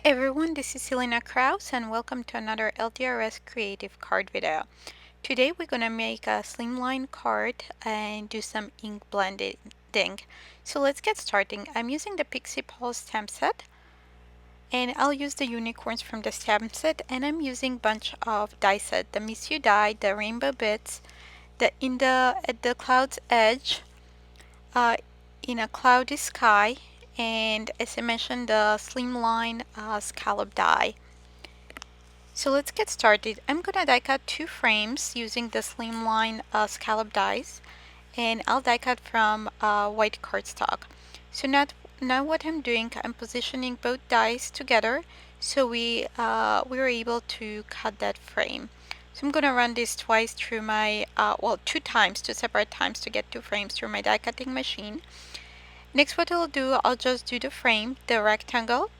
everyone, this is Ilina and welcome to another LDRS creative card video. Today we're gonna make a slimline card and do some ink blending. So let's get started. I'm using the Pixie Pals stamp set and I'll use the unicorns from the stamp set, and I'm using bunch of die set, the Miss You Die, the rainbow bits, at the cloud's edge, uh, in a cloudy sky, and as I mentioned, the slimline scallop die. So let's get started. I'm gonna die cut two frames using the slimline scallop dies, and I'll die cut from white cardstock. So now what I'm doing, I'm positioning both dies together so we were able to cut that frame. So I'm gonna run this twice through my two times, two separate times to get two frames through my die cutting machine. Next, what I'll do, I'll just do the frame, the rectangle,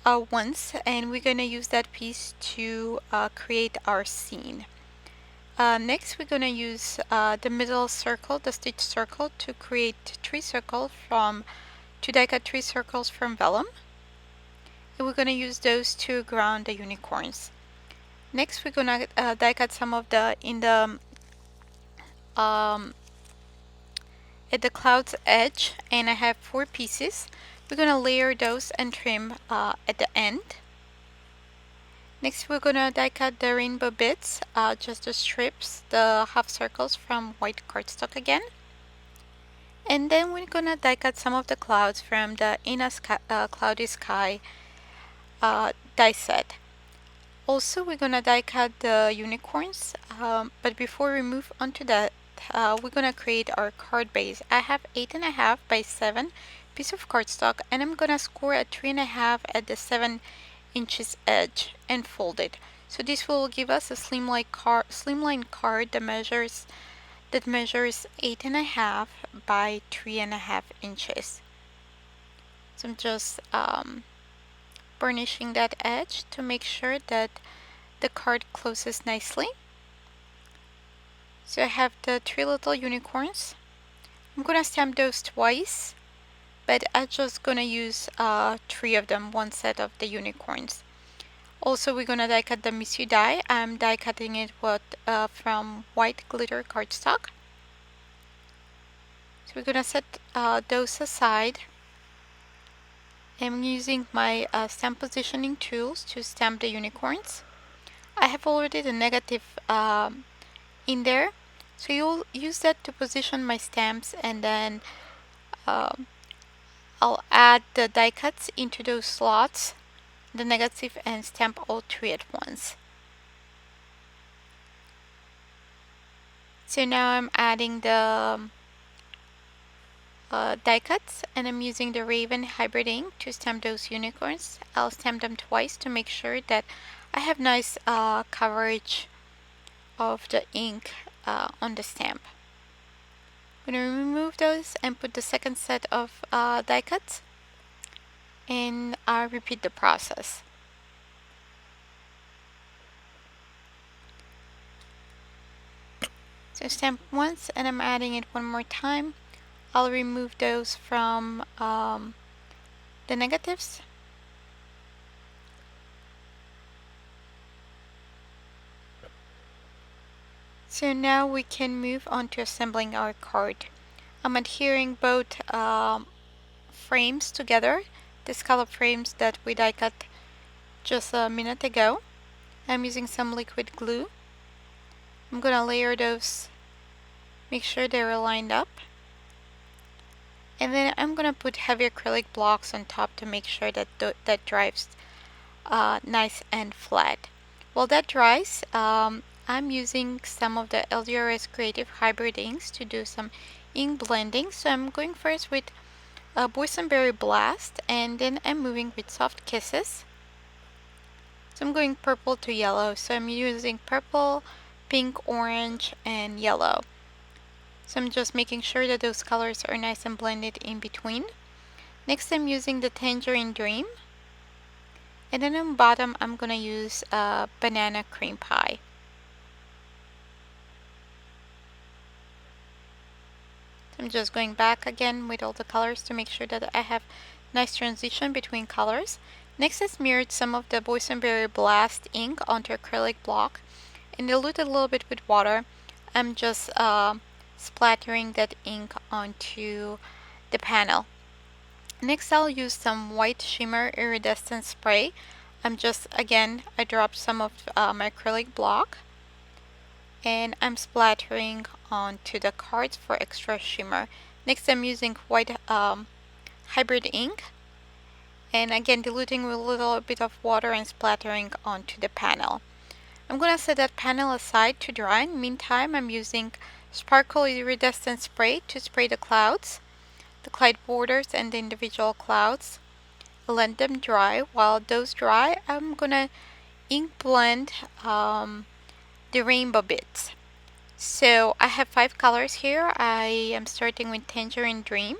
once, and we're going to use that piece to create our scene. Next, we're going to use the middle circle, the stitch circle, to create to die cut three circles from vellum, and we're going to use those to ground the unicorns. Next, we're going to die cut some of the at the cloud's edge, and I have 4 pieces. We're going to layer those and trim at the end. Next, we're going to die cut the rainbow bits, just the strips, the half circles from white cardstock again. And then we're going to die cut some of the clouds from the Cloudy Sky die set. Also, we're going to die cut the unicorns, but before we move on to that, we're going to create our card base. I have 8.5 by 7 piece of cardstock, and I'm going to score a 3.5 at the 7 inches edge and fold it. So this will give us a slimline card that measures 8.5 by 3.5 inches. So I'm just burnishing that edge to make sure that the card closes nicely. So I have the 3 little unicorns. I'm gonna stamp those twice, but I'm just gonna use 3 of them, one set of the unicorns. Also, we're gonna die cut the Miss You Die. I'm die cutting it from white glitter cardstock. So we're gonna set those aside. I'm using my stamp positioning tools to stamp the unicorns. I have already the negative in there, so you'll use that to position my stamps, and then I'll add the die cuts into those slots, the negative, and stamp all 3 at once. So now I'm adding the die cuts, and I'm using the Raven hybrid ink to stamp those unicorns. I'll stamp them twice to make sure that I have nice coverage of the ink on the stamp. I'm going to remove those and put the second set of die cuts, and I'll repeat the process. So stamp once, and I'm adding it one more time. I'll remove those from the negatives. So now we can move on to assembling our card. I'm adhering both frames together, the scallop frames that we die cut just a minute ago. I'm using some liquid glue. I'm gonna layer those, make sure they're lined up. And then I'm gonna put heavy acrylic blocks on top to make sure that that dries nice and flat. While that dries, I'm using some of the LDRS Creative Hybrid inks to do some ink blending. So I'm going first with Boysenberry Blast, and then I'm moving with Soft Kisses. So I'm going purple to yellow. So I'm using purple, pink, orange, and yellow. So I'm just making sure that those colors are nice and blended in between. Next, I'm using the Tangerine Dream. And then on bottom, I'm gonna use Banana Cream Pie. So I'm just going back again with all the colors to make sure that I have nice transition between colors. Next, I smeared some of the Boysenberry Blast ink onto acrylic block and dilute a little bit with water. I'm just splattering that ink onto the panel. Next, I'll use some white shimmer iridescent spray. I dropped some of my acrylic block and I'm splattering onto the cards for extra shimmer. Next, I'm using white hybrid ink and again diluting with a little bit of water and splattering onto the panel. I'm going to set that panel aside to dry. In the meantime, I'm using sparkle iridescent spray to spray the clouds, the cloud borders and the individual clouds. Let them dry. While those dry, I'm going to ink blend the rainbow bits. So I have 5 colors here. I am starting with Tangerine Dream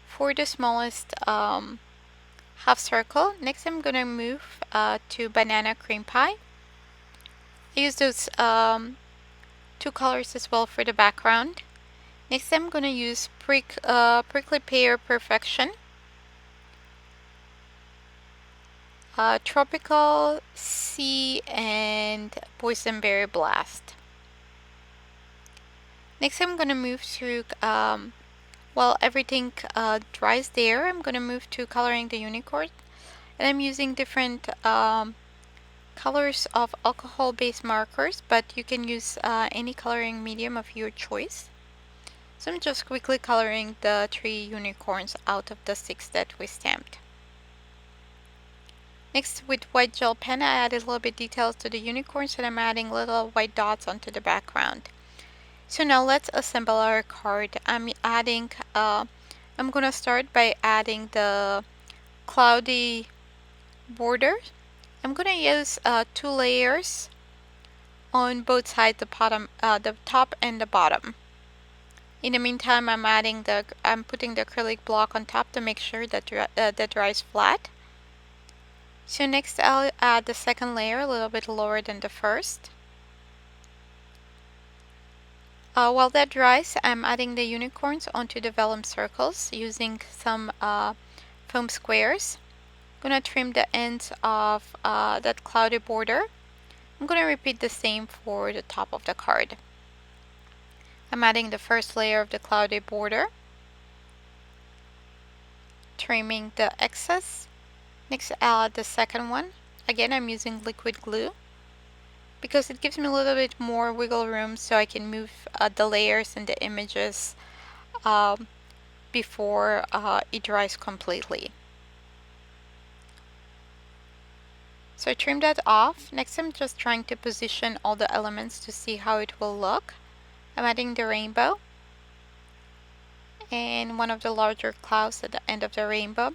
for the smallest half circle. Next, I'm going to move to Banana Cream Pie. I use those 2 colors as well for the background. Next, I'm going to use Prickly Pear Perfection, Tropical Sea, and Boysenberry Blast. Next, I'm going to move to, while everything dries there, I'm going to move to coloring the unicorn. And I'm using different colors of alcohol-based markers, but you can use any coloring medium of your choice. So I'm just quickly coloring the 3 unicorns out of the 6 that we stamped. Next, with white gel pen, I added a little bit details to the unicorns and I'm adding little white dots onto the background. So now let's assemble our card. I'm gonna start by adding the cloudy border. I'm gonna use 2 layers on both sides, the top and the bottom. In the meantime, I'm putting the acrylic block on top to make sure that that dries flat. So next, I'll add the second layer a little bit lower than the first. While that dries, I'm adding the unicorns onto the vellum circles using some foam squares. I'm gonna trim the ends of that cloudy border. I'm gonna repeat the same for the top of the card. I'm adding the first layer of the cloudy border, trimming the excess. Next, I'll add the second one. Again, I'm using liquid glue because it gives me a little bit more wiggle room so I can move the layers and the images before it dries completely. So I trimmed that off. Next, I'm just trying to position all the elements to see how it will look. I'm adding the rainbow and one of the larger clouds at the end of the rainbow,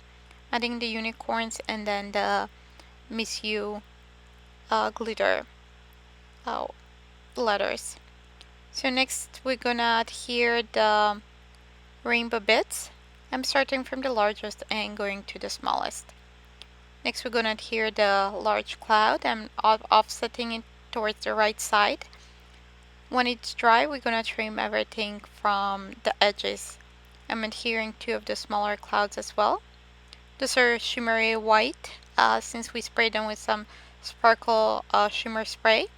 adding the unicorns and then the Miss You glitter letters. So next we're gonna add here the rainbow bits. I'm starting from the largest and going to the smallest. Next we're gonna add here the large cloud. I'm offsetting it towards the right side. When it's dry, we're gonna trim everything from the edges. I'm adhering 2 of the smaller clouds as well. Those are shimmery white since we sprayed them with some sparkle shimmer spray.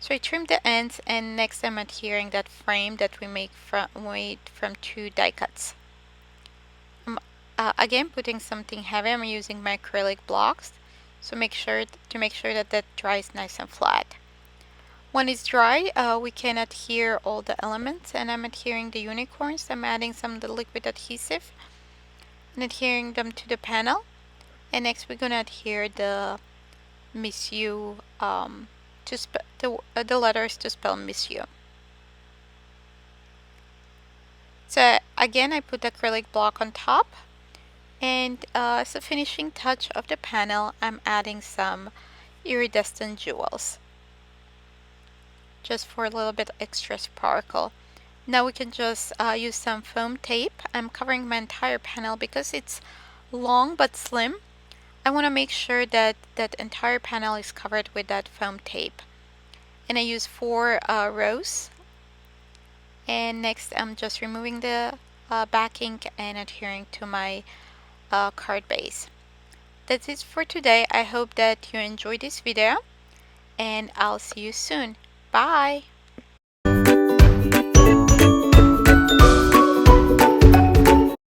So I trimmed the ends and next I'm adhering that frame that we made from 2 die cuts. I'm again putting something heavy. I'm using my acrylic blocks, so make sure that that dries nice and flat. When it's dry, we can adhere all the elements, and I'm adhering the unicorns. I'm adding some of the liquid adhesive and adhering them to the panel. And next we're gonna adhere the Miss You the letters to spell Miss You. So again, I put the acrylic block on top, and as a finishing touch of the panel, I'm adding some iridescent jewels, just for a little bit extra sparkle. Now we can just use some foam tape. I'm covering my entire panel because it's long but slim. I want to make sure that that entire panel is covered with that foam tape. And I use 4 rows. And next I'm just removing the backing and adhering to my card base. That's it for today. I hope that you enjoyed this video, and I'll see you soon. Bye!